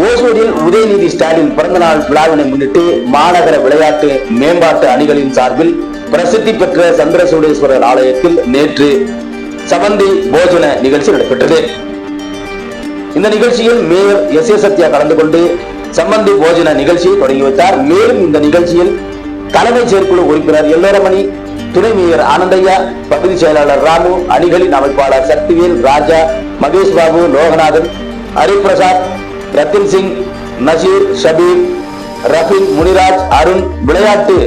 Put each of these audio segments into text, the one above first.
ஓசூரில் உதயநிதி ஸ்டாலின் பிறந்தநாள் விழாவினை முன்னிட்டு மாநகர விளையாட்டு மேம்பாட்டு அணிகளின் சார்பில் பிரசித்தி பெற்ற சந்திரசூடேஸ்வரர் ஆலயத்தில் நேற்று சமந்தி போஜன நிகழ்ச்சி நடைபெற்றது. இந்த நிகழ்ச்சியில் மேயர் எஸ். சத்யா கலந்து கொண்டு சம்பந்தி போஜன நிகழ்ச்சியை தொடங்கி வைத்தார். மேலும் இந்த நிகழ்ச்சியில் தலைமை செயற்குழு உறுப்பினர் எல்லோரமணி, துணை மேயர் ஆனந்தையா, பகுதி செயலாளர் ராமு, அணிகளின் அமைப்பாளர் சக்திவேல், ராஜா, மகேஷ் பாபு, லோகநாதன், ஹரிபிரசாத், ரத்தின் சிங், நசீர், ஷபீர், ரஃபின், முனிராஜ், அருண், விளையாட்டு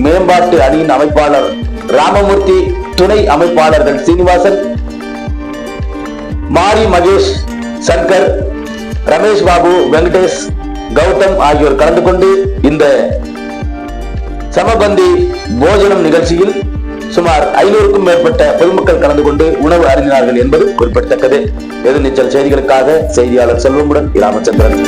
மேம்பாட்டு அணியின் அமைப்பாளர் ராமமூர்த்தி, துணை அமைப்பாளர்கள் சீனிவாசன், மாரி, மகேஷ், சங்கர், ரமேஷ் பாபு, வெங்கடேஷ், கௌதம் ஆகியோர் கலந்து கொண்டு இந்த சமபந்தி போஜனம் நிகழ்ச்சியில் சுமார் 500க்கும் மேற்பட்ட பொதுமக்கள் கலந்து கொண்டு உணவு அருந்தினார்கள் என்பது குறிப்பிடத்தக்கது. எதிர்நீச்சல் செய்திகளுக்காக செய்தியாளர் செல்வமுடன் ராமச்சந்திரன்.